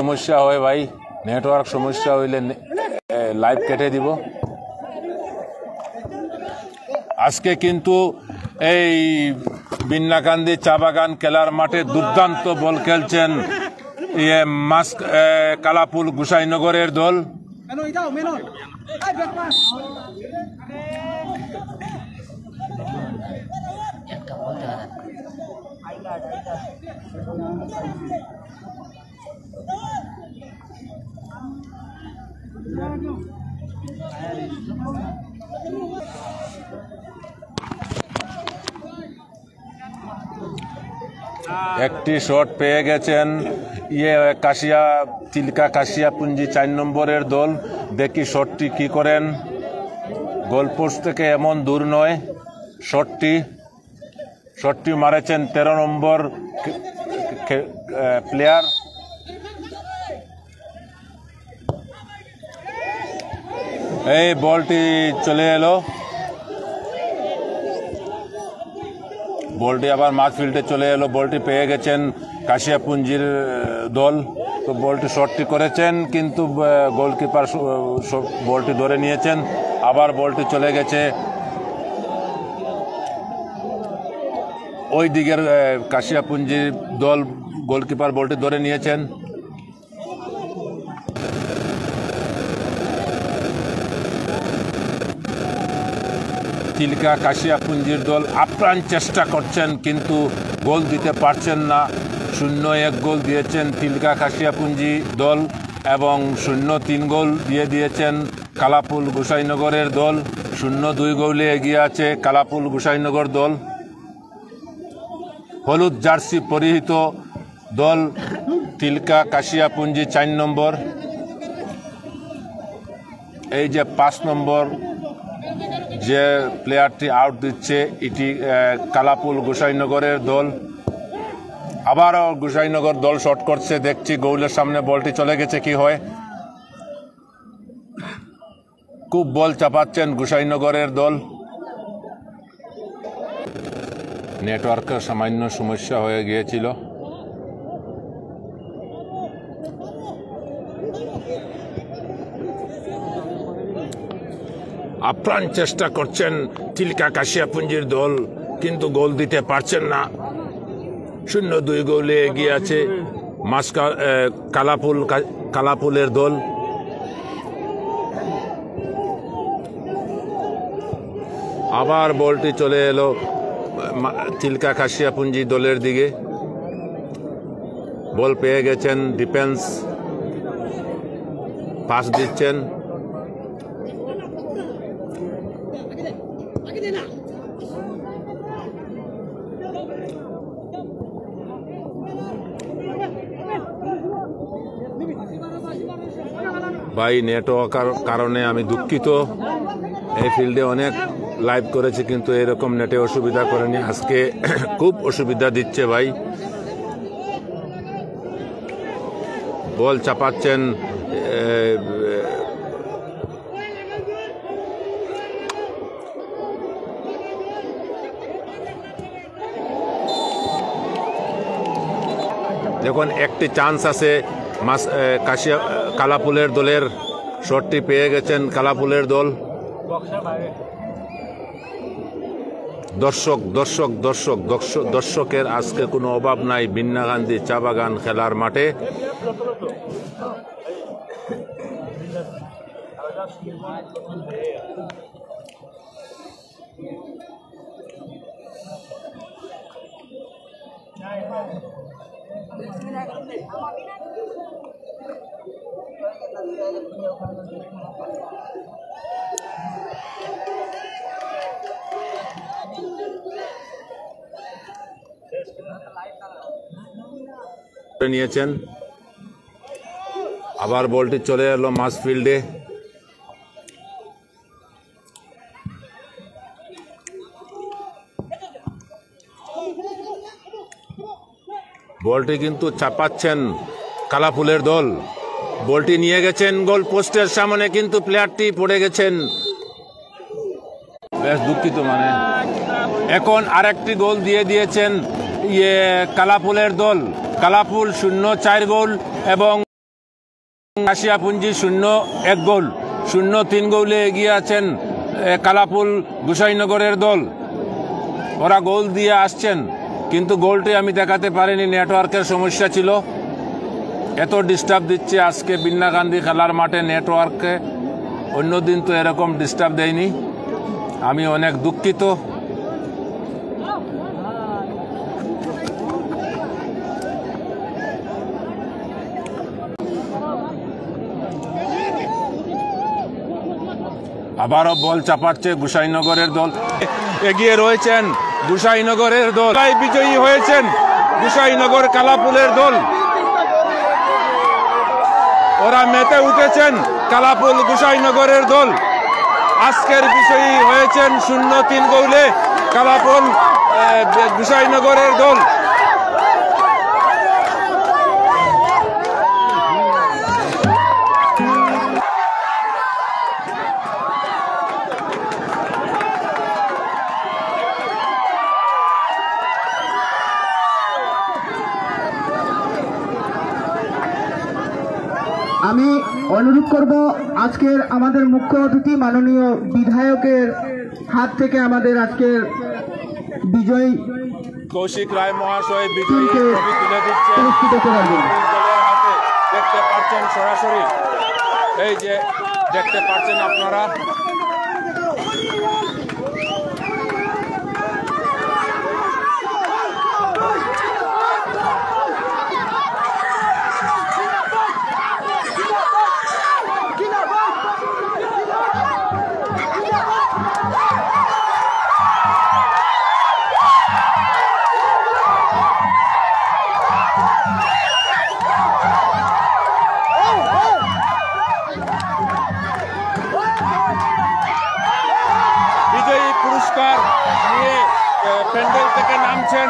সমস্যা হয় ভাই, নেটওয়ার্ক সমস্যা হইলে লাইভ কেটে দিব। আজকে কিন্তু এই বিন্নাকান্দি চা বাগান খেলার মাঠে দুর্দান্ত বল খেলছেন কালাপুল গোসাইনগরের দল। একটি শট পেয়ে গেছেন তিলকা কাশিয়াপুঞ্জি 4 নম্বরের দল। দেখি শটটি কি করেন। গোলপোস্ট থেকে এমন দূর নয় শটটি মারেছেন 13 নম্বর প্লেয়ার। এই বলটি চলে এলো, বলটি আবার মাঠফিল্ডে চলে এলো। বলটি পেয়ে গেছেন কাশিয়াপুঞ্জির দল। তো বলটি শটটি করেছেন, কিন্তু গোলকিপার বলটি ধরে নিয়েছেন। আবার বলটি চলে গেছে ওই দিকের কাশিয়াপুঞ্জির দল, গোলকিপার বলটি ধরে নিয়েছেন। তিলকা কাশিয়াপুঞ্জির দল আপ্রাণ চেষ্টা করছেন, কিন্তু গোল দিতে পারছেন না। 0-1 গোল দিয়েছেন তিলকা কাশিয়াপুঞ্জি দল এবং 0-3 গোল দিয়ে দিয়েছেন কালাপুল গোসাইনগরের দল। 0-2 গোলে এগিয়ে আছে কালাপুল গোসাইনগর দল। হলুদ জার্সি পরিহিত দল তিলকা কাশিয়াপুঞ্জি 4 নম্বর। এই যে 5 নম্বর যে প্লেয়ারটি আউট দিচ্ছে, এটি কালাপুল গোসাইনগরের দল। আবারও গোসাইনগর দল শট করছে, দেখছি গোলের সামনে বলটি চলে গেছে, কি হয়। খুব বল চাপাচ্ছেন গোসাইনগরের দল। নেটওয়ার্কের সামান্য সমস্যা হয়ে গিয়েছিল। আপ্রাণ চেষ্টা করছেন তিলকা কাশিয়াপুঞ্জির দল, কিন্তু গোল দিতে পারছেন না। 0-2 গোলে এগিয়ে আছে কালাপুলের দল। আবার বলটি চলে এলো তিলকা কাশিয়াপুঞ্জি দলের দিকে। বল পেয়ে গেছেন, ডিফেন্স পাস দিচ্ছেন। ভাই, নেটওয়ার্কের কারণে আমি দুঃখিত। এই ফিল্ডে অনেক লাইভ করেছি, কিন্তু এরকম নেটে অসুবিধা করেনি। আজকে খুব অসুবিধা দিচ্ছে ভাই। বল চাপাচ্ছেন দেখুন, একটি চান্স আছে কালাপুলের দলের। শটটি পেয়ে গেছেন কালাপুলের দল। দর্শকের আজকে কোনো অভাব নাই বিন্নাকান্দি চা বাগান খেলার মাঠে। নিয়েছেন। আবার বলটি চলে এলো মাঝফিল্ডে। বলটি কিন্তু চাপাচ্ছেন কালাপুলের দল। বলটি নিয়ে গেছেন গোল পোস্টের সামনে, কিন্তু প্লেয়ারটি পড়ে গেছেন। বেশ দুঃখিত। এখন আরেকটি গোল দিয়ে দিয়েছেন কালাপুলের দল। কালাপুল 0-4 গোল এবং কাশিয়াপুঞ্জি 0-1 গোল, 0-3 গোলে এগিয়ে আছেন কালাপুল গোসাইনগরের দল। ওরা গোল দিয়ে আসছেন, কিন্তু গোলটি আমি দেখাতে পারিনি, নেটওয়ার্কের সমস্যা ছিল। এত ডিস্টার্ব দিচ্ছে আজকে বিন্না গান্ধী খেলার মাঠে নেটওয়ার্কে, অন্যদিন তো এরকম ডিস্টার্ব দেয়নি। আমি অনেক দুঃখিত। আবারও বল চাপাচ্ছে গোসাইনগরের দল, এগিয়ে রয়েছেন গোসাইনগরের দল, বিজয়ী হয়েছেন গোসাইনগর কালাপুলের দল। ওরা মেতে উঠেছেন কালাপুল গোসাইনগরের দল, আজকের বিজয়ী হয়েছেন 0-3 গোলে কালাপুল গোসাইনগরের দল। আমি অনুরোধ করব আজকের আমাদের মুখ্য অতিথি মাননীয় বিধায়কের হাত থেকে আমাদের আজকের বিজয়ী কৌশিক রায় মহাশয় বিজয়ী ট্রফি তুলে দিচ্ছেন পুরস্কৃত করার জন্য। দলের হাতে দেখতে পাচ্ছেন সরাসরি, এই যে দেখতে পাচ্ছেন আপনারা। বিজয়ী পুরস্কার নিয়ে প্যান্ডেল থেকে নামছেন